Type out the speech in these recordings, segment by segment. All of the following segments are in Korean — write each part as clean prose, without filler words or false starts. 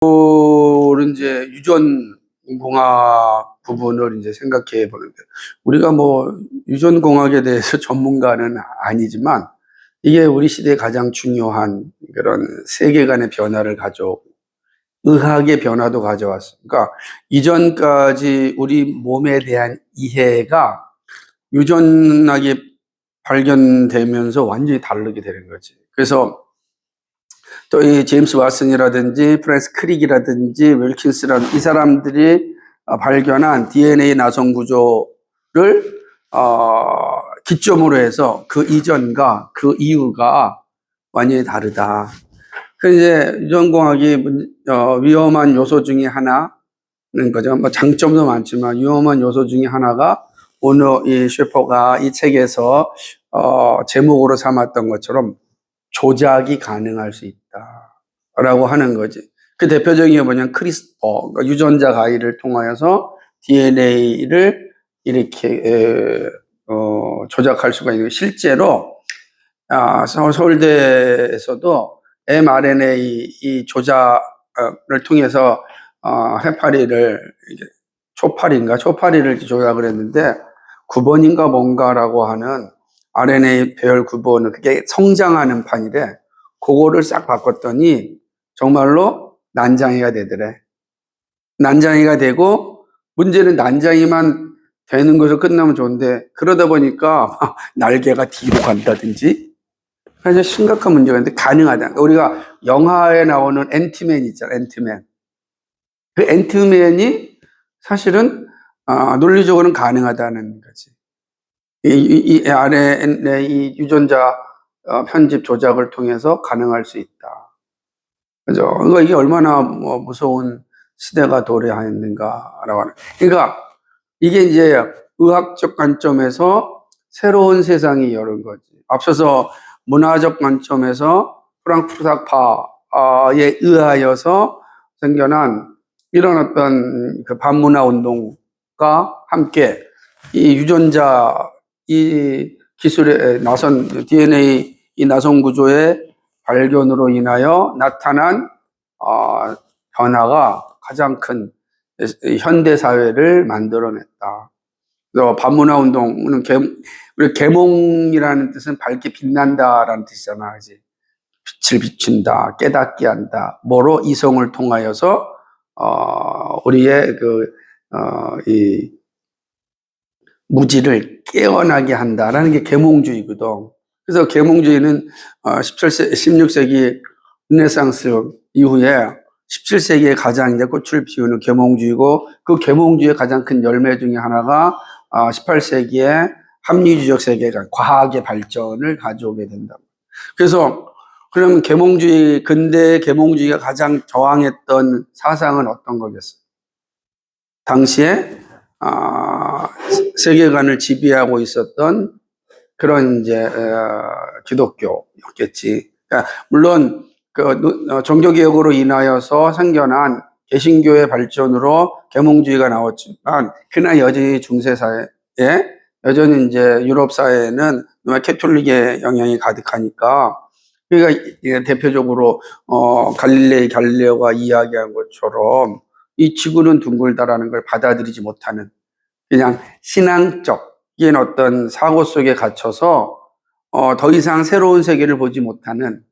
그거를 이제 유전공학 부분을 이제 생각해 보는데, 우리가 뭐 유전공학에 대해서 전문가는 아니지만 이게 우리 시대에 가장 중요한 그런 세계관의 변화를 의학의 변화도 가져왔어. 그러니까 이전까지 우리 몸에 대한 이해가 유전학이 발견되면서 완전히 다르게 되는 거지. 그래서 또 이 제임스 왓슨이라든지 프랜스 크릭이라든지 윌킨스라는 이 사람들이 발견한 DNA 나성 구조를 기점으로 해서 그 이전과 그 이후가 완전히 다르다. 그 이제 유전공학이 위험한 요소 중에 하나는 거죠. 뭐 장점도 많지만 위험한 요소 중에 하나가 오늘 이 셰퍼가 이 책에서 제목으로 삼았던 것처럼 조작이 가능할 수 있다라고 하는 거지. 그 대표적인 게 뭐냐면 크리스퍼, 그러니까 유전자 가위를 통하여서 DNA를 이렇게 조작할 수가 있는, 실제로 서울대에서도 mRNA 이 조작을 통해서 해파리를 초파리를 조작을 했는데 9번인가 뭔가라고 하는 RNA 배열 9번은 그게 성장하는 판이래. 그거를 싹 바꿨더니 정말로 난장이가 되더래. 난장이가 되고, 문제는 난장이만 되는 것으로 끝나면 좋은데 그러다 보니까 날개가 뒤로 간다든지 아주 심각한 문제가 있는데 가능하다. 우리가 영화에 나오는 앤트맨 있잖아, 앤트맨. 그 앤트맨이 사실은 논리적으로는 가능하다는 거지. 이 RNA 이 유전자 편집 조작을 통해서 가능할 수 있다. 그죠? 그러니까 이게 얼마나 무서운 시대가 도래하였는가라고 하는. 그러니까 이게 이제 의학적 관점에서 새로운 세상이 여는 거지. 앞서서 문화적 관점에서 프랑크푸르트파에 의하여서 생겨난 이런 어떤 그 반문화 운동과 함께 이 유전자 이 기술의 나선 DNA 이 나선 구조의 발견으로 인하여 나타난 변화가 가장 큰 현대 사회를 만들어냈다. 그래서 반문화 운동은 우리 계몽이라는 뜻은 밝게 빛난다라는 뜻이잖아, 그지? 빛을 비춘다, 깨닫게 한다. 뭐로? 이성을 통하여서 우리의 이 무지를 깨어나게 한다라는 게 계몽주의거든. 그래서 계몽주의는 16세기 르네상스 이후에 17세기에 가장 이제 꽃을 피우는 계몽주의고, 그 계몽주의의 가장 큰 열매 중에 하나가 18세기에 합리주의적 세계관, 과학의 발전을 가져오게 된다. 그래서 그러면 근대 계몽주의가 가장 저항했던 사상은 어떤 거겠어요? 당시에 세계관을 지배하고 있었던 그런 이제 기독교였겠지. 그러니까 물론 종교개혁으로 인하여서 생겨난 개신교의 발전으로 계몽주의가 나왔지만, 그러나 여전히 중세사회에, 여전히 이제 유럽 사회에는 캐톨릭의 영향이 가득하니까, 그러니까 대표적으로 갈릴레오가 이야기한 것처럼 이 지구는 둥글다라는 걸 받아들이지 못하는, 그냥 신앙적인 어떤 사고 속에 갇혀서 더 이상 새로운 세계를 보지 못하는,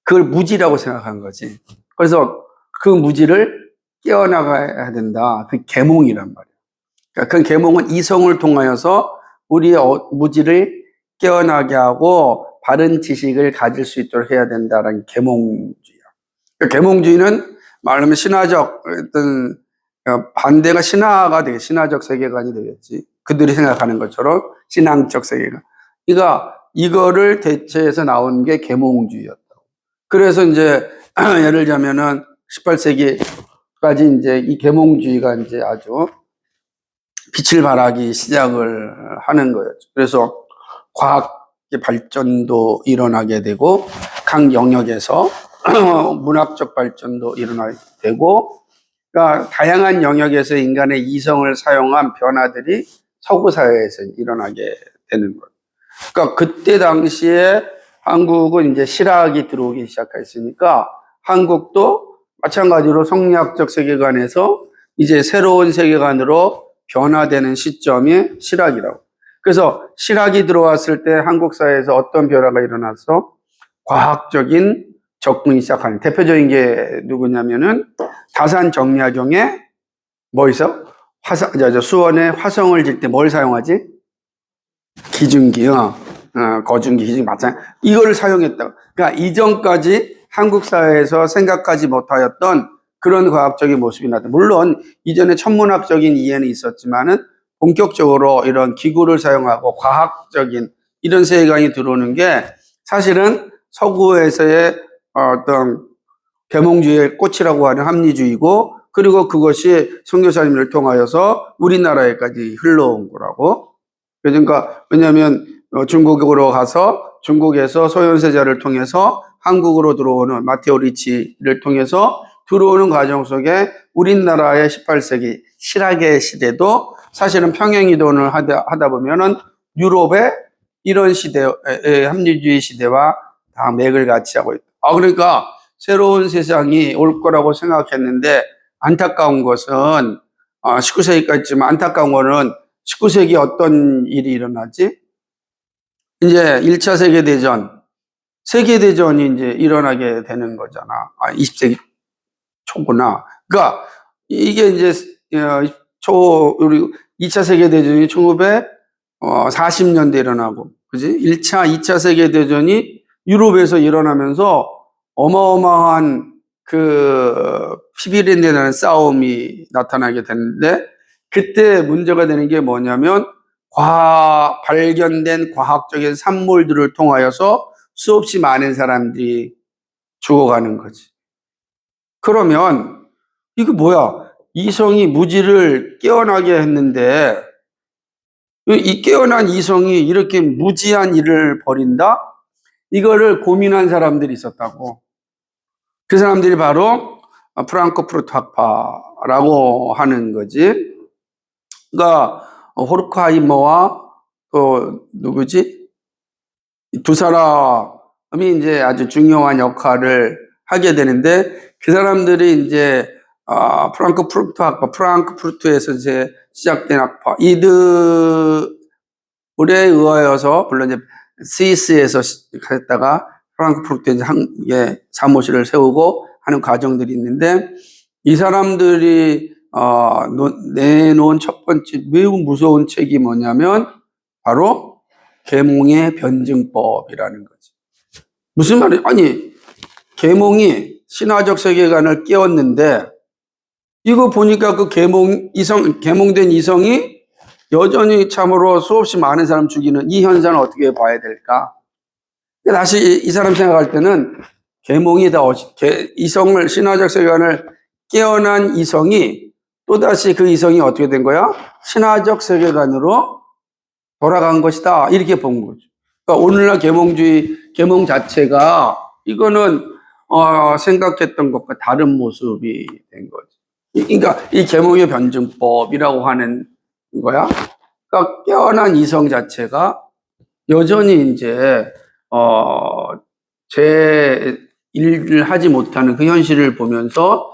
그걸 무지라고 생각한 거지. 그래서 그 무지를 깨어나가야 된다. 그 계몽이란 말이야. 그러니까 그 계몽은 이성을 통하여서 우리의 무지를 깨어나게 하고 바른 지식을 가질 수 있도록 해야 된다는 계몽주의야. 그러니까 계몽주의는 말하면 신화적 어떤 반대가 신화가 되게 신화적 세계관이 되겠지. 그들이 생각하는 것처럼 신앙적 세계관. 그러니까 이거를 대체해서 나온 게 계몽주의였다고. 그래서 이제 예를 들자면은 18세기까지 이제 이 계몽주의가 이제 아주 빛을 발하기 시작을 하는 거였죠. 그래서 과학의 발전도 일어나게 되고, 각 영역에서 문학적 발전도 일어나게 되고, 그러니까 다양한 영역에서 인간의 이성을 사용한 변화들이 서구 사회에서 일어나게 되는 거예요. 그러니까 그때 당시에 한국은 이제 실학이 들어오기 시작했으니까 한국도 마찬가지로 성리학적 세계관에서 이제 새로운 세계관으로 변화되는 시점이 실학이라고. 그래서 실학이 들어왔을 때 한국 사회에서 어떤 변화가 일어나서 과학적인 접근이 시작하는 대표적인 게 누구냐면은 다산 정약용의 뭐 있어? 수원에 화성을 질 때 뭘 사용하지? 기중기, 거중기, 기중기 맞잖아. 이거를 사용했다. 그러니까 이전까지 한국 사회에서 생각하지 못하였던 그런 과학적인 모습이 나타. 물론 이전에 천문학적인 이해는 있었지만은 본격적으로 이런 기구를 사용하고 과학적인 이런 세계관이 들어오는 게 사실은 서구에서의 어떤 계몽주의의 꽃이라고 하는 합리주의고, 그리고 그것이 선교사님을 통하여서 우리나라에까지 흘러온 거라고. 그러니까 왜냐하면 중국으로 가서 중국에서 소현세자를 통해서 한국으로 들어오는 마테오 리치를 통해서 들어오는 과정 속에 우리나라의 18세기 실학의 시대도 사실은 평행이동을 하다 보면은 유럽의 이런 시대의 합리주의 시대와 다 맥을 같이 하고 있다. 그러니까 새로운 세상이 올 거라고 생각했는데 안타까운 것은 19세기까지 있지만 안타까운 거는 19세기 어떤 일이 일어나지? 이제 1차 세계대전이 이제 일어나게 되는 거잖아. 20세기 초구나. 그러니까 이게 이제 우리 2차 세계대전이 1940년대 일어나고, 그지? 1차, 2차 세계대전이 유럽에서 일어나면서 어마어마한 그 피비린내 나는 싸움이 나타나게 되는데, 그때 문제가 되는 게 뭐냐면 발견된 과학적인 산물들을 통하여서 수없이 많은 사람들이 죽어가는 거지. 그러면 이거 뭐야? 이성이 무지를 깨어나게 했는데 이 깨어난 이성이 이렇게 무지한 일을 벌인다? 이거를 고민한 사람들이 있었다고. 그 사람들이 바로 프랑크푸르트 학파라고 하는 거지. 그러니까 호르크하이머와 또 누구지? 두 사람이 이제 아주 중요한 역할을 하게 되는데, 그 사람들이 이제 프랑크푸르트 학파, 프랑크푸르트에서 이제 시작된 학파, 이들에 의하여서 물론 이제 스위스에서 했다가 프랑크푸르트에 이제 사무실을 세우고 하는 과정들이 있는데, 이 사람들이 내놓은 첫 번째 매우 무서운 책이 뭐냐면 바로 계몽의 변증법이라는 거지. 무슨 말이야? 아니, 계몽이 신화적 세계관을 깨웠는데 이거 보니까 그 계몽된 이성이 여전히 참으로 수없이 많은 사람 죽이는 이 현상을 어떻게 봐야 될까? 다시 이 사람 생각할 때는 계몽이 이성을, 신화적 세계관을 깨어난 이성이 또다시 그 이성이 어떻게 된 거야? 신화적 세계관으로 돌아간 것이다. 이렇게 본 거죠. 그러니까 오늘날 계몽 자체가 이거는 생각했던 것과 다른 모습이 된 거죠. 그러니까 이 계몽의 변증법이라고 하는 거야. 그러니까 깨어난 이성 자체가 여전히 이제 제 일을 하지 못하는 그 현실을 보면서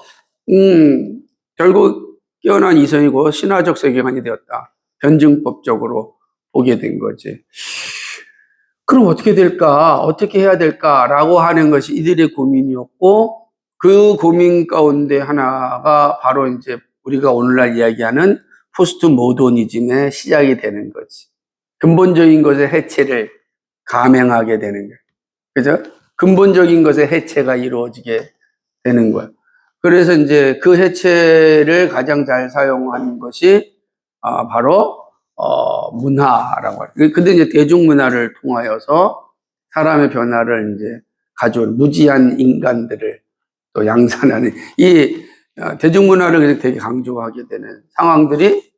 결국 깨어난 이성이고 신화적 세계관이 되었다. 변증법적으로 보게 된 거지. 그럼 어떻게 될까? 어떻게 해야 될까라고 하는 것이 이들의 고민이었고, 그 고민 가운데 하나가 바로 이제 우리가 오늘날 이야기하는 포스트 모더니즘의 시작이 되는 거지. 근본적인 것의 해체를 감행하게 되는 거예요. 그죠? 근본적인 것의 해체가 이루어지게 되는 거예요. 그래서 이제 그 해체를 가장 잘 사용하는 것이 바로 문화라고 해요. 근데 이제 대중문화를 통하여서 사람의 변화를 이제 가져온 무지한 인간들을 또 양산하는 이 대중문화를 되게 강조하게 되는 상황들이,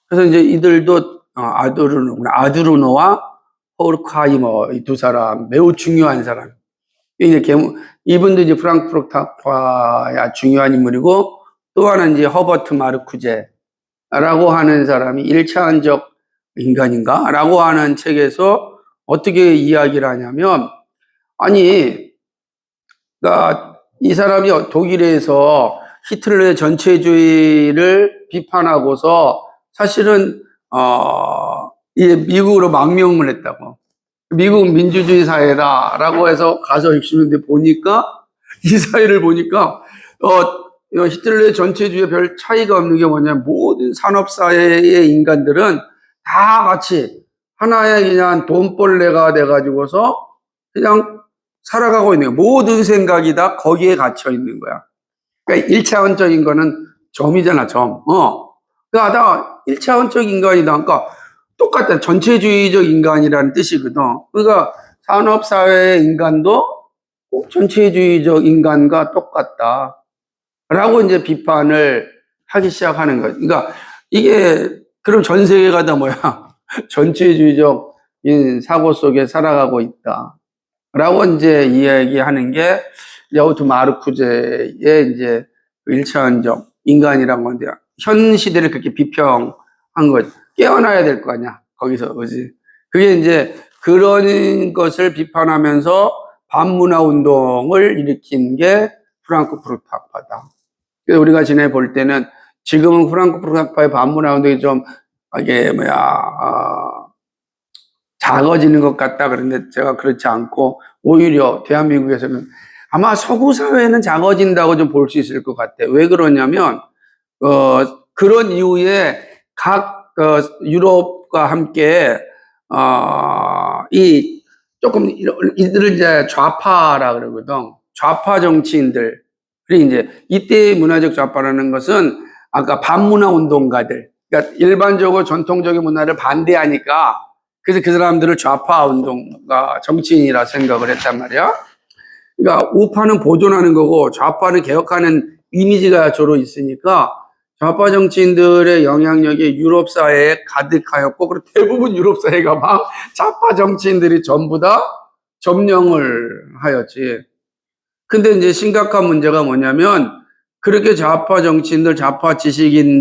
그래서 이제 이들도 아두르노와 호르크하이머 이 두 사람 매우 중요한 사람. 이제 이분도 이제 프랑크푸르트 학파의 중요한 인물이고, 또 하나 이제 허버트 마르쿠제라고 하는 사람이 일차원적 인간인가라고 하는 책에서 어떻게 이야기를 하냐면, 아니, 그러니까 이 사람이 독일에서 히틀러의 전체주의를 비판하고서 사실은 이 미국으로 망명을 했다고. 미국은 민주주의 사회다라고 해서 가서 60년대 보니까 이 사회를 보니까 히틀러의 전체주의에 별 차이가 없는 게 뭐냐면 모든 산업사회의 인간들은 다 같이 하나의 그냥 돈벌레가 돼가지고서 그냥 살아가고 있는 거야. 모든 생각이 다 거기에 갇혀 있는 거야. 그러니까 1차원적인 거는 점이잖아, 점. 그러니까 1차원적 인간이다. 그러니까 똑같다. 전체주의적 인간이라는 뜻이거든. 그러니까 산업사회의 인간도 꼭 전체주의적 인간과 똑같다. 라고 이제 비판을 하기 시작하는 거예요. 그러니까 이게, 그럼 전 세계가 다 뭐야? 전체주의적 사고 속에 살아가고 있다. 라고 이제 이야기하는 게 야우트 마르쿠제의 이제 1차원적 인간이란 건데, 현 시대를 그렇게 비평한 거지. 깨어나야 될 거 아니야. 거기서, 그지? 그게 이제 그런 것을 비판하면서 반문화 운동을 일으킨 게 프랑크푸르트 학파다. 그래서 우리가 지내 볼 때는 지금은 프랑크푸르트 학파의 반문화 운동이 좀, 이게 작아지는 것 같다. 그런데 제가 그렇지 않고 오히려 대한민국에서는 아마 서구 사회는 작아진다고 좀 볼 수 있을 것 같아요. 왜 그러냐면 그런 이후에 각 유럽과 함께 이 조금 이들을 이제 좌파라 그러거든. 좌파 정치인들이 이제 이때 문화적 좌파라는 것은 아까 반문화 운동가들, 그러니까 일반적으로 전통적인 문화를 반대하니까 그래서 그 사람들을 좌파 운동가 정치인이라 생각을 했단 말이야. 그러니까 우파는 보존하는 거고 좌파는 개혁하는 이미지가 주로 있으니까 좌파 정치인들의 영향력이 유럽 사회에 가득하였고, 그리고 대부분 유럽 사회가 막 좌파 정치인들이 전부 다 점령을 하였지. 근데 이제 심각한 문제가 뭐냐면 그렇게 좌파 정치인들, 좌파 지식인들이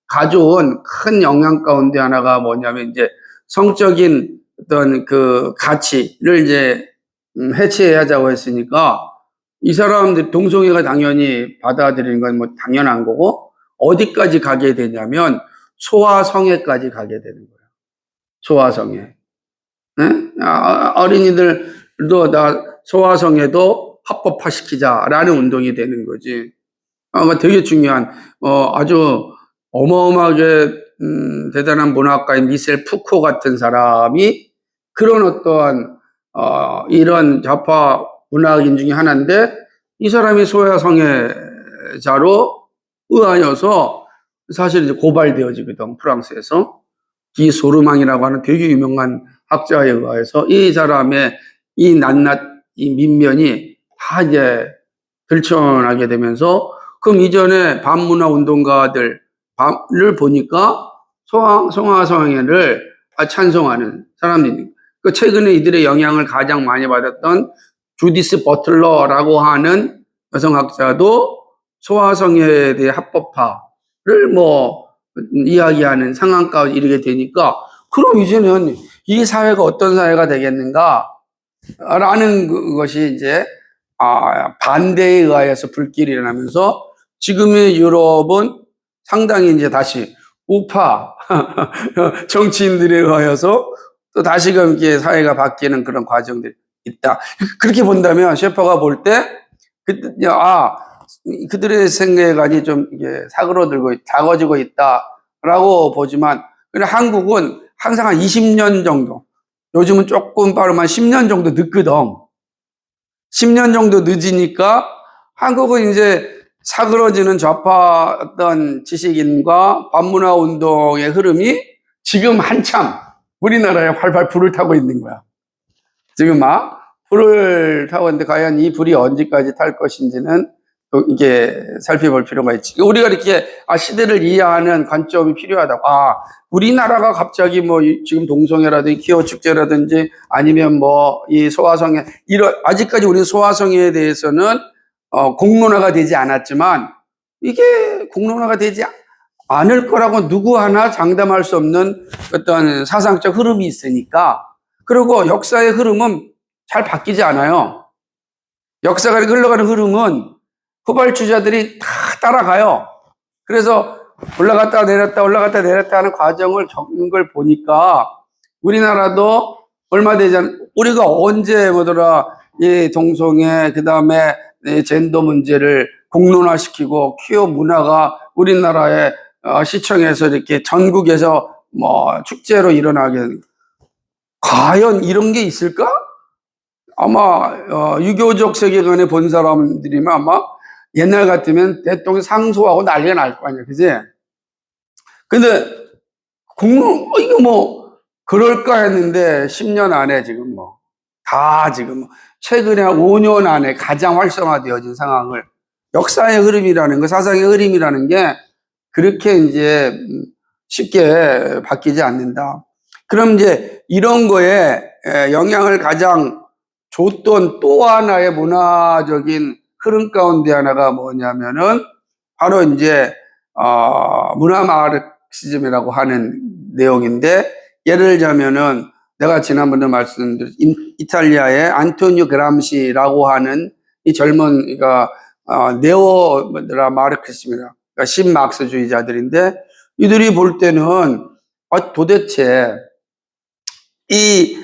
가져온 큰 영향 가운데 하나가 뭐냐면 이제 성적인 어떤 그 가치를 이제 해체하자고 했으니까 이 사람들 동성애가 당연히 받아들이는 건 뭐 당연한 거고, 어디까지 가게 되냐면 소아성애까지 가게 되는 거야. 소아성애. 네? 어린이들도 다 소아성애도 합법화시키자라는 운동이 되는 거지. 되게 중요한 아주 어마어마하게 대단한 문학가인 미셀 푸코 같은 사람이 그런 어떠한 이런 좌파 문학인 중에 하나인데, 이 사람이 소아성애자로 의하여서 사실 이제 고발되어지거든, 프랑스에서. 기 소르망이라고 하는 되게 유명한 학자에 의해서 이 사람의 이 낱낱 이 민면이 다 이제 들춰나게 되면서, 그럼 이전에 반문화 운동가들을 보니까 소아성애를 찬송하는 사람들이, 그 최근에 이들의 영향을 가장 많이 받았던 주디스 버틀러라고 하는 여성학자도 소아성애에 대해 합법화를 이야기하는 상황까지 이르게 되니까, 그럼 이제는 이 사회가 어떤 사회가 되겠는가? 라는 것이 이제, 반대에 의하여서 불길이 일어나면서 지금의 유럽은 상당히 이제 다시 우파 정치인들에 의하여서 또 다시금 이렇게 사회가 바뀌는 그런 과정들이 있다. 그렇게 본다면 셰퍼가 볼 때, 그들의 생각이 좀 이게 사그러들고 작아지고 있다라고 보지만, 그냥 한국은 항상 한 20년 정도, 요즘은 조금 빠르면 10년 정도 늦거든. 10년 정도 늦으니까 한국은 이제 사그러지는 좌파 어떤 지식인과 반문화 운동의 흐름이 지금 한참 우리나라에 활발 불을 타고 있는 거야. 지금 막 불을 타고 있는데 과연 이 불이 언제까지 탈 것인지는 또 이게 살펴볼 필요가 있지. 우리가 이렇게 시대를 이해하는 관점이 필요하다고. 우리나라가 갑자기 지금 동성애라든지 기호 축제라든지 아니면 이 소아성애, 이런, 아직까지 우리는 소아성애에 대해서는 공론화가 되지 않았지만, 이게 공론화가 되지 않을 거라고 누구 하나 장담할 수 없는 어떤 사상적 흐름이 있으니까. 그리고 역사의 흐름은 잘 바뀌지 않아요. 역사가 흘러가는 흐름은 후발주자들이 다 따라가요. 그래서 올라갔다 내렸다 올라갔다 내렸다 하는 과정을 겪는 걸 보니까 우리나라도 얼마 되지 우리가 언제 뭐더라 이 동성애 그다음에 이 젠더 문제를 공론화시키고 퀴어 문화가 우리나라의 시청에서 이렇게 전국에서 뭐 축제로 일어나게 과연 이런 게 있을까? 아마 유교적 세계관에 본 사람들이면 아마 옛날 같으면 대통령 상소하고 난리가 날 거 아니야, 그지? 근데 이거 뭐 그럴까 했는데 10년 안에 지금 뭐 다 지금 최근에 5년 안에 가장 활성화되어진 상황을 역사의 흐름이라는 거, 사상의 흐름이라는 게 그렇게 이제 쉽게 바뀌지 않는다. 그럼 이제 이런 거에 영향을 가장 줬던 또 하나의 문화적인 흐름 가운데 하나가 뭐냐면은 바로 이제 문화 마르크시즘이라고 하는 내용인데 예를 들자면은 내가 지난번에 말씀드린 이탈리아의 안토니오 그람시라고 하는 이 젊은 그러니까 네오 마르크시즘이라 그러니까 신막스주의자들인데 이들이 볼 때는 도대체 이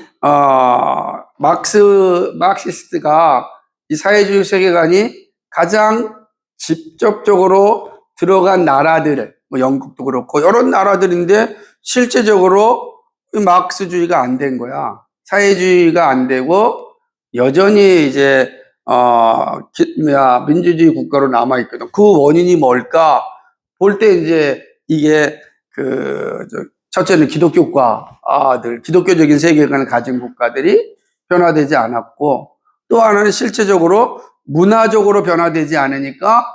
막시스트가 이 사회주의 세계관이 가장 직접적으로 들어간 나라들, 뭐 영국도 그렇고 이런 나라들인데 실제적으로 막스주의가 안 된 거야. 사회주의가 안 되고 여전히 이제 민주주의 국가로 남아 있거든. 그 원인이 뭘까? 볼 때 이제 이게 첫째는 기독교적인 세계관을 가진 국가들이 변화되지 않았고 또 하나는 실제적으로 문화적으로 변화되지 않으니까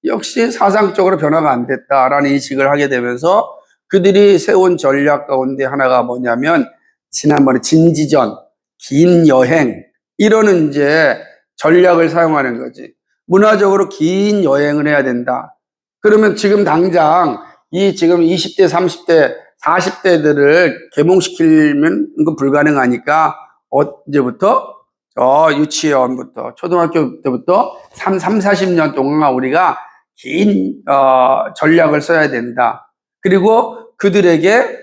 역시 사상적으로 변화가 안 됐다라는 인식을 하게 되면서 그들이 세운 전략 가운데 하나가 뭐냐면 지난번에 진지전, 긴 여행 이런 이제 전략을 사용하는 거지. 문화적으로 긴 여행을 해야 된다. 그러면 지금 당장 이 지금 20대, 30대, 40대들을 개몽시키면 그 불가능하니까 언제부터? 유치원부터 초등학교 때부터 3, 40년 동안 우리가 긴 전략을 써야 된다. 그리고 그들에게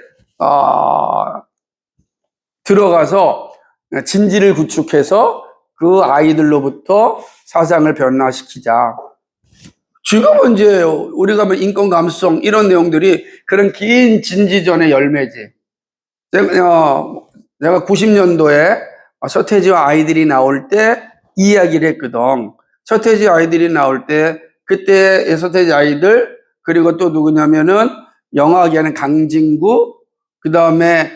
들어가서 진지를 구축해서 그 아이들로부터 사상을 변화시키자. 지금은 이제 우리가 뭐 인권 감수성 이런 내용들이 그런 긴 진지전의 열매지. 내가 90년도에 서태지와 아이들이 나올 때 이야기를 했거든. 서태지 아이들이 나올 때 그때의 서태지 아이들 그리고 또 누구냐면은 영화계는 강진구 그 다음에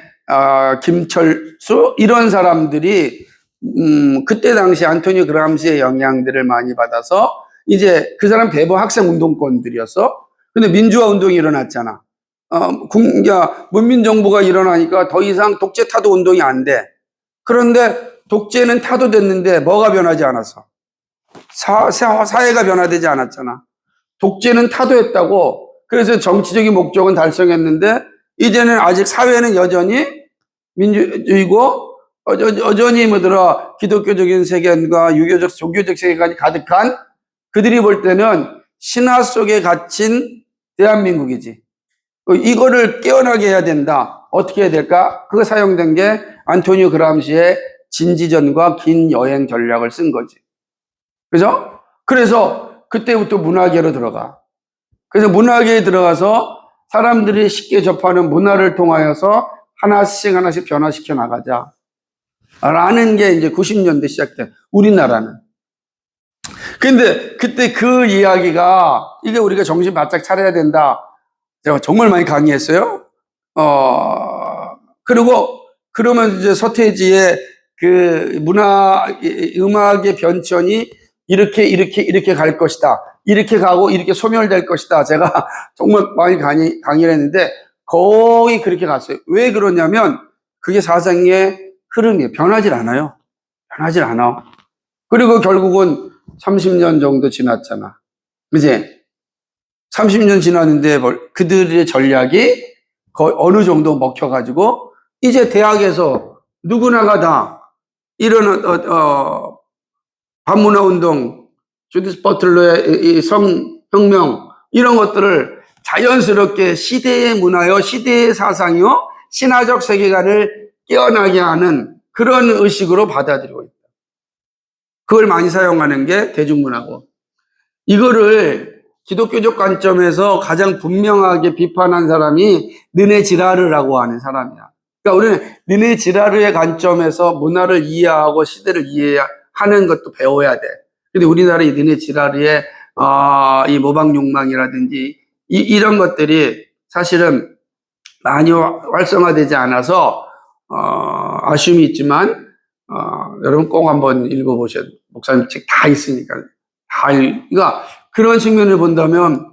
김철수 이런 사람들이 그때 당시 안토니오 그람시의 영향들을 많이 받아서 이제 그 사람 대부분 학생 운동권들이었어. 근데 민주화 운동이 일어났잖아. 문민정부가 일어나니까 더 이상 독재 타도 운동이 안 돼. 그런데 독재는 타도됐는데 뭐가 변하지 않았어? 사회가 변화되지 않았잖아. 독재는 타도했다고. 그래서 정치적인 목적은 달성했는데 이제는 아직 사회는 여전히 민주주의고 여전히 뭐더라 기독교적인 세계관과 유교적 종교적 세계관이 가득한 그들이 볼 때는 신화 속에 갇힌 대한민국이지. 이거를 깨어나게 해야 된다. 어떻게 해야 될까? 그거 사용된 게 안토니오 그람시의 진지전과 긴 여행 전략을 쓴 거지. 그죠? 그래서 그때부터 문화계로 들어가. 그래서 문화계에 들어가서 사람들이 쉽게 접하는 문화를 통하여서 하나씩 변화시켜 나가자. 라는 게 이제 90년대 시작돼. 우리나라는. 근데 그때 그 이야기가 이게 우리가 정신 바짝 차려야 된다. 제가 정말 많이 강의했어요. 그리고 그러면 이제 서태지의 그 음악의 변천이 이렇게 갈 것이다. 이렇게 가고 이렇게 소멸될 것이다. 제가 정말 많이 강의를 했는데 거의 그렇게 갔어요. 왜 그러냐면 그게 사상의 흐름이에요. 변하질 않아요. 변하질 않아. 그리고 결국은 30년 정도 지났잖아. 그지? 30년 지났는데 그들의 전략이 거의 어느 정도 먹혀가지고 이제 대학에서 누구나가 다 이런 반문화 운동, 주디스 버틀러의 이 성혁명, 이런 것들을 자연스럽게 시대의 문화요, 시대의 사상이요, 신화적 세계관을 깨어나게 하는 그런 의식으로 받아들이고 있다. 그걸 많이 사용하는 게 대중문화고, 이거를 기독교적 관점에서 가장 분명하게 비판한 사람이 르네 지라르라고 하는 사람이야. 그러니까 우리는 르네 지라르의 관점에서 문화를 이해하고 시대를 이해하는 것도 배워야 돼. 근데 우리나라의 르네 지라르의 이 모방 욕망이라든지 이런 것들이 사실은 많이 활성화되지 않아서 아쉬움이 있지만 여러분 꼭 한번 읽어보셔야 돼요. 목사님 책 다 있으니까. 그러니까 그런 측면을 본다면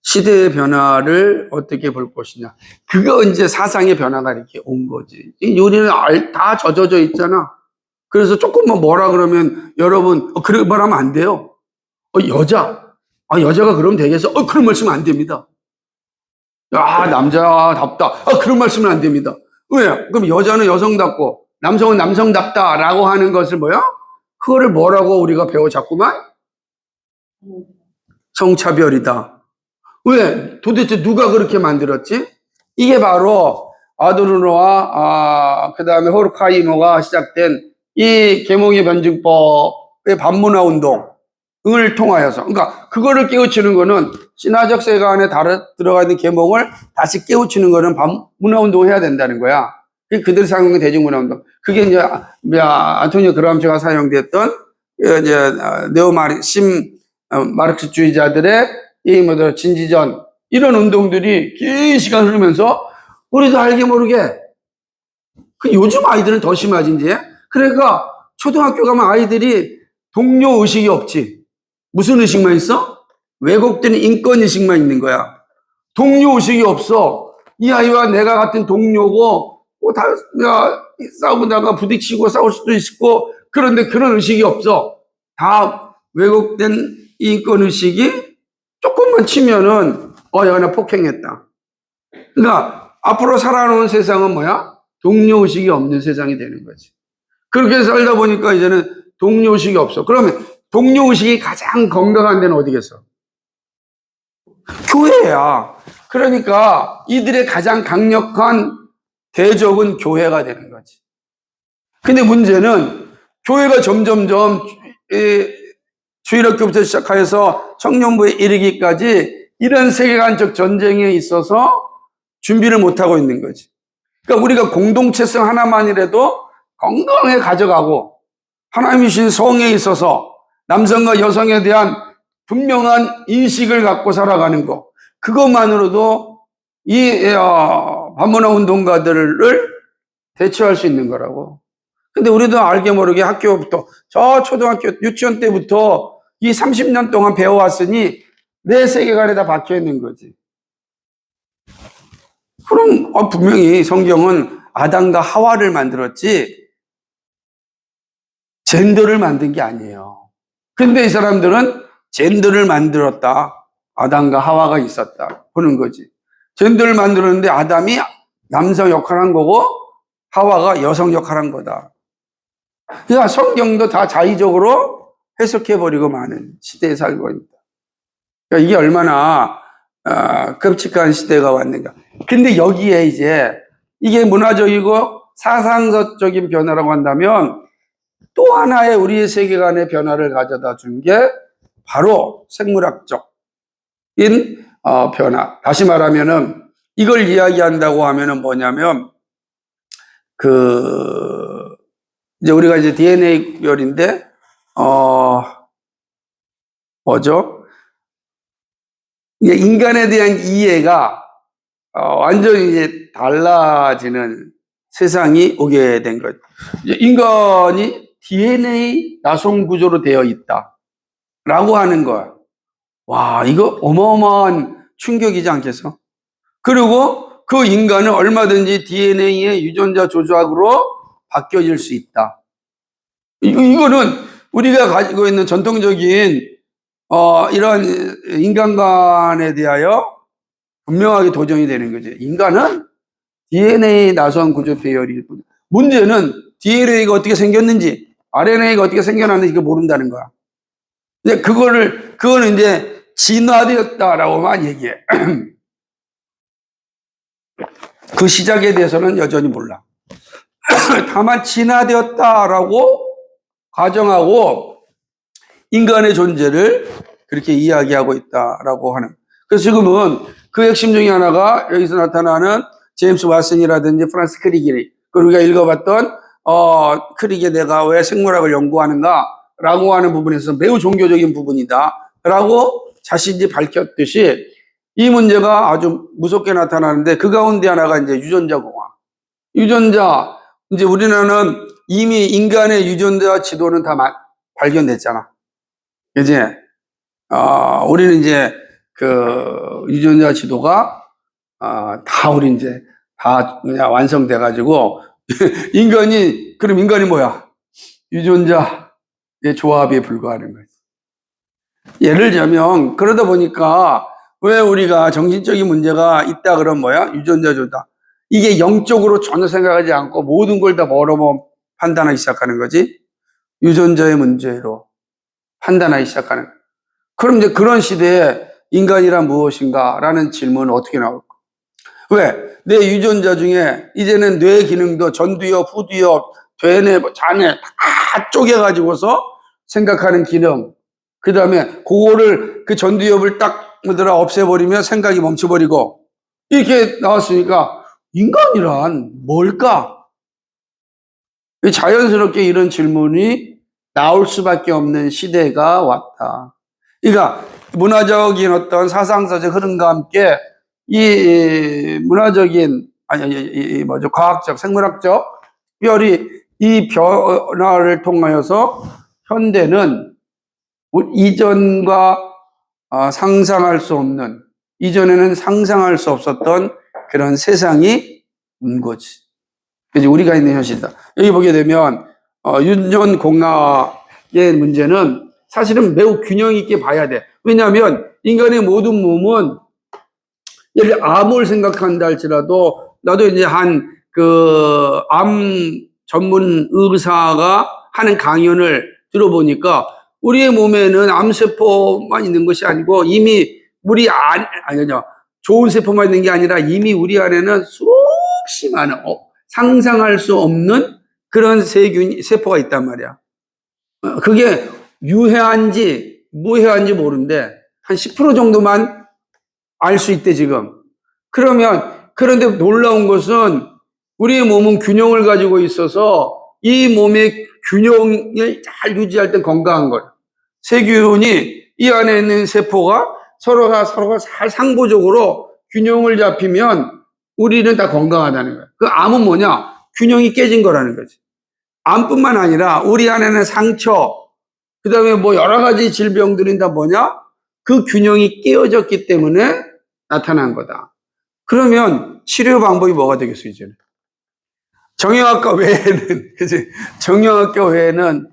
시대의 변화를 어떻게 볼 것이냐. 그거 이제 사상의 변화가 이렇게 온 거지. 우리는 다 젖어져 있잖아. 그래서 조금만 뭐라 그러면 여러분, 그런 말 하면 안 돼요. 여자가 그러면 되겠어? 그런 말씀은 안 됩니다. 야, 남자답다. 그런 말씀은 안 됩니다. 왜? 그럼 여자는 여성답고 남성은 남성답다라고 하는 것을 뭐야? 그거를 뭐라고 우리가 배워 자꾸만? 성차별이다. 왜? 도대체 누가 그렇게 만들었지? 이게 바로 아도르노와 그 다음에 호르카이노가 시작된 이 계몽의 변증법의 반문화 운동을 통하여서, 그러니까 그거를 깨우치는 거는 신화적 세계관에 들어가 있는 계몽을 다시 깨우치는 거는 반문화 운동을 해야 된다는 거야. 그들이 사용한 대중문화 운동. 그게 이제 안토니오 그람시가 사용됐던 이제 마르크스주의자들의 이 진지전, 이런 운동들이 긴 시간 흐르면서 우리도 알게 모르게, 요즘 아이들은 더 심하지 이제. 그러니까 초등학교 가면 아이들이 동료 의식이 없지. 무슨 의식만 있어? 왜곡된 인권 의식만 있는 거야. 동료 의식이 없어. 이 아이와 내가 같은 동료고 싸우다가 부딪히고 싸울 수도 있고, 그런데 그런 의식이 없어. 다 왜곡된 인권 의식이 조금만 치면은 얘가 나 폭행했다. 그러니까 앞으로 살아오는 세상은 뭐야? 동료의식이 없는 세상이 되는 거지. 그렇게 살다 보니까 이제는 동료의식이 없어. 그러면 동료의식이 가장 건강한 데는 어디겠어? 교회야. 그러니까 이들의 가장 강력한 대적은 교회가 되는 거지. 근데 문제는 교회가 점점점 주일학교부터 시작해서 청년부에 이르기까지 이런 세계관적 전쟁에 있어서 준비를 못하고 있는 거지. 그러니까 우리가 공동체성 하나만이라도 건강하게 가져가고, 하나님이 주신 성에 있어서 남성과 여성에 대한 분명한 인식을 갖고 살아가는 거, 그것만으로도 이 반문화 운동가들을 대처할 수 있는 거라고. 근데 우리도 알게 모르게 학교부터, 저 초등학교 유치원 때부터 이 30년 동안 배워왔으니 내 세계관에 다 박혀 있는 거지. 그럼 분명히 성경은 아담과 하와를 만들었지 젠더를 만든 게 아니에요. 근데 이 사람들은 젠더를 만들었다. 아담과 하와가 있었다. 보는 거지. 젠더를 만들었는데 아담이 남성 역할을 한 거고 하와가 여성 역할을 한 거다. 그러니까 성경도 다 자의적으로 해석해버리고 마는 시대에 살고 있다. 그러니까 이게 얼마나 끔찍한 시대가 왔는가. 근데 여기에 이제 이게 문화적이고 사상적인 변화라고 한다면 또 하나의 우리의 세계관의 변화를 가져다 준 게 바로 생물학적인 변화. 다시 말하면은 이걸 이야기한다고 하면은 뭐냐면 이제 우리가 이제 DNA열인데 뭐죠? 인간에 대한 이해가 완전히 이제 달라지는 세상이 오게 된 거죠. 인간이 DNA 나손 구조로 되어 있다라고 하는 거야. 와, 이거 어마어마한 충격이지 않겠어? 그리고 그 인간은 얼마든지 DNA의 유전자 조작으로 바뀌어질 수 있다. 이거는 우리가 가지고 있는 전통적인 이런 인간관에 대하여 분명하게 도전이 되는 거지. 인간은 DNA 나선 구조 배열일 뿐. 문제는 DNA가 어떻게 생겼는지, RNA가 어떻게 생겨났는지 이거 모른다는 거야. 근데 그거는 이제 진화되었다라고만 얘기해. 그 시작에 대해서는 여전히 몰라. 다만 진화되었다라고 가정하고 인간의 존재를 그렇게 이야기하고 있다라고 하는. 그래서 지금은 그 핵심 중에 하나가 여기서 나타나는 제임스 왓슨이라든지 프란스 크리기, 그리고 우리가 읽어봤던 크리기에 내가 왜 생물학을 연구하는가라고 하는 부분에서 매우 종교적인 부분이다라고 자신이 밝혔듯이 이 문제가 아주 무섭게 나타나는데 그 가운데 하나가 이제 유전자 공학. 유전자, 이제 우리나라는 이미 인간의 유전자 지도는 다 발견됐잖아. 이제, 우리는 이제 그 유전자 지도가, 다 우리 이제 다 그냥 완성돼가지고, 그럼 인간이 뭐야? 유전자의 조합에 불과하는 거지. 예를 들면, 그러다 보니까 왜 우리가 정신적인 문제가 있다 그러면 뭐야? 유전자 조다. 이게 영적으로 전혀 생각하지 않고 모든 걸 다 뭐로 판단하기 시작하는 거지? 유전자의 문제로 판단하기 시작하는 거야. 그럼 이제 그런 시대에 인간이란 무엇인가? 라는 질문은 어떻게 나올까? 왜? 내 유전자 중에 이제는 뇌 기능도 전두엽, 후두엽, 되뇌, 자뇌 다 쪼개가지고서 생각하는 기능. 그 다음에 그거를 그 전두엽을 딱 없애버리면 생각이 멈춰버리고 이렇게 나왔으니까 인간이란 뭘까? 자연스럽게 이런 질문이 나올 수밖에 없는 시대가 왔다. 그러니까 문화적인 어떤 사상사적 흐름과 함께 이 문화적인 과학적, 생물학적 특별히 이 변화를 통하여서 현대는 이전과 상상할 수 없는, 이전에는 상상할 수 없었던 그런 세상이 온 거지. 그래서 우리가 있는 현실이다. 여기 보게 되면 유전공학의 문제는 사실은 매우 균형 있게 봐야 돼. 왜냐하면 인간의 모든 몸은 예를 들어 암을 생각한다 할지라도 나도 이제 암 전문 의사가 하는 강연을 들어보니까 우리의 몸에는 암세포만 있는 것이 아니고 이미 좋은 세포만 있는 게 아니라 이미 우리 안에는 수없이 많은 상상할 수 없는 그런 세포가 있단 말이야. 그게 유해한지 무해한지 모르는데 한 10% 정도만 알 수 있대 지금. 그런데 놀라운 것은 우리의 몸은 균형을 가지고 있어서 이 몸의 균형을 잘 유지할 때 건강한 거예요. 세균이 이 안에 있는 세포가 서로가 잘 상부적으로 균형을 잡히면 우리는 다 건강하다는 거예요. 그 암은 뭐냐? 균형이 깨진 거라는 거지. 암뿐만 아니라 우리 안에는 상처, 그 다음에 여러 가지 질병들이 다 뭐냐? 그 균형이 깨어졌기 때문에 나타난 거다. 그러면 치료 방법이 뭐가 되겠어요, 이제는? 정형외과 외에는, 그치? 정형외과 외에는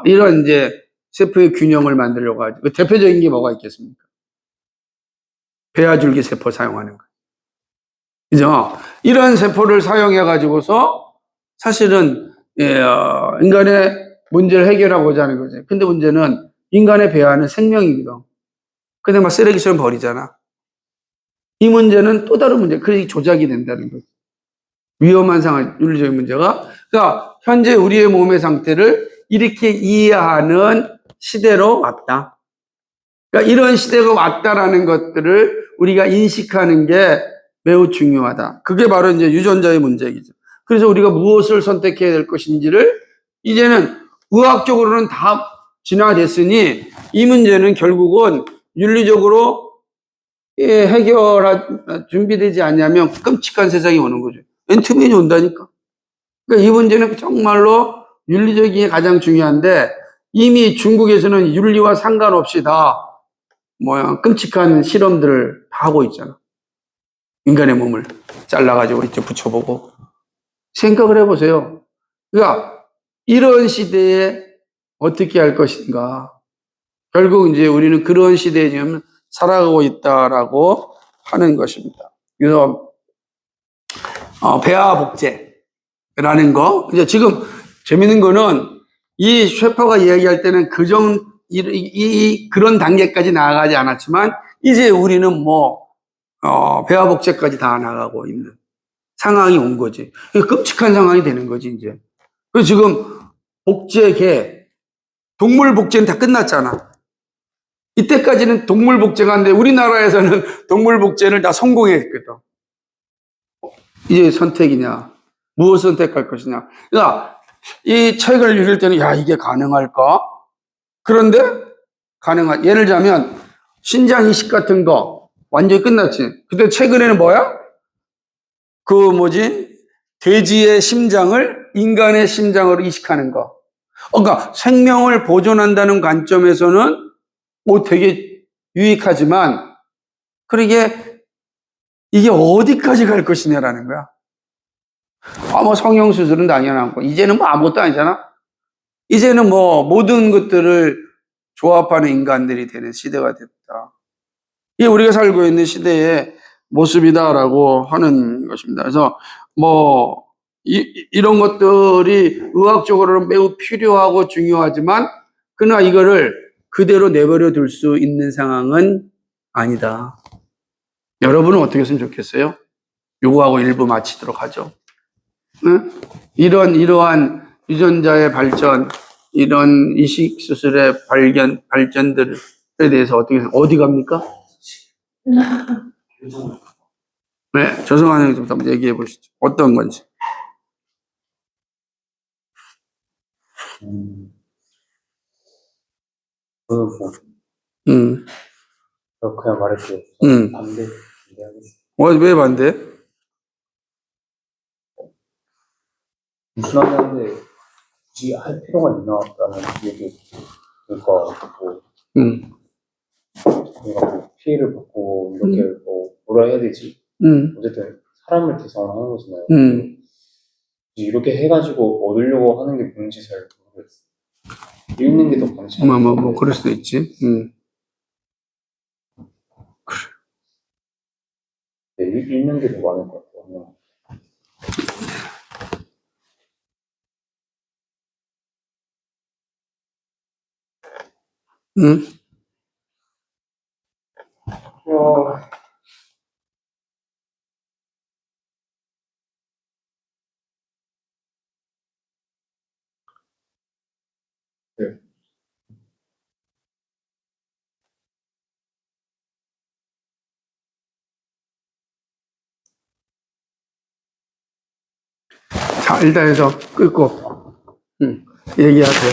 이런 이제 세포의 균형을 만들려고 하죠. 그 대표적인 게 뭐가 있겠습니까? 배아줄기 세포 사용하는 거. 그죠? 이런 세포를 사용해가지고서 사실은, 인간의 문제를 해결하고자 하는 거죠. 근데 문제는 인간의 배아는 생명이거든. 근데 막 쓰레기처럼 버리잖아. 이 문제는 또 다른 문제, 그래서 조작이 된다는 거죠. 위험한 상황, 윤리적인 문제가. 그러니까 현재 우리의 몸의 상태를 이렇게 이해하는 시대로 왔다. 그러니까 이런 시대가 왔다라는 것들을 우리가 인식하는 게 매우 중요하다. 그게 바로 이제 유전자의 문제이죠. 그래서 우리가 무엇을 선택해야 될 것인지를 이제는 의학적으로는 다 진화됐으니 이 문제는 결국은 윤리적으로 준비되지 않냐면 끔찍한 세상이 오는 거죠. 엔트맨이 온다니까. 그러니까 이 문제는 정말로 윤리적인 게 가장 중요한데 이미 중국에서는 윤리와 상관없이 다 끔찍한 실험들을 다 하고 있잖아. 인간의 몸을 잘라가지고 이렇게 붙여보고. 생각을 해보세요. 그러니까 이런 시대에 어떻게 할 것인가. 결국 이제 우리는 그런 시대에 지금 살아가고 있다라고 하는 것입니다. 그래서 배아 복제라는 거, 이제 지금 재밌는 거는 이 셰퍼가 이야기할 때는 그런 단계까지 나아가지 않았지만 이제 우리는 배아 복제까지 다 나가고 있는 상황이 온 거지. 끔찍한 상황이 되는 거지, 이제. 그래서 지금 복제계, 동물 복제는 다 끝났잖아. 이때까지는 동물 복제가 안 돼. 우리나라에서는 동물 복제를 다 성공했거든. 이제 선택이냐? 무엇을 선택할 것이냐? 그러니까 이 책을 읽을 때는 야, 이게 가능할까? 그런데 예를 들자면 신장 이식 같은 거 완전히 끝났지. 근데 최근에는 뭐야? 돼지의 심장을 인간의 심장으로 이식하는 거. 그러니까 생명을 보존한다는 관점에서는 되게 유익하지만, 그러게 이게 어디까지 갈 것이냐라는 거야. 성형수술은 당연한 거. 이제는 아무것도 아니잖아. 이제는 모든 것들을 조합하는 인간들이 되는 시대가 됐다. 이게 우리가 살고 있는 시대의 모습이다라고 하는 것입니다. 그래서 이런 것들이 의학적으로는 매우 필요하고 중요하지만, 그러나 이거를 그대로 내버려 둘 수 있는 상황은 아니다. 여러분은 어떻게 했으면 좋겠어요? 요거하고 일부 마치도록 하죠. 응? 이러한 유전자의 발전, 이런 이식 수술의 발전들에 대해서 어디 갑니까? 네, 조성환 형님 좀 한번 얘기해 보시죠. 어떤 건지. 저는 그냥 말할게요. 반대하겠습니다. 왜 반대? 무슨하는데 굳이 할 필요가 있나라는 얘기 들을 것 같고, 내가 피해를 받고 이렇게 뭐라 해야 되지? 어쨌든 사람을 대상으로 하는 거잖아요. 이렇게 해가지고 얻으려고 하는 게 뭔지 잘 모르겠어요. 읽는 게 더 많지 않아요? 그럴 수도 있지. 네, 읽는 게 더 많을 것 같아요. 네. 자, 일단 해서 끊고, 얘기하세요.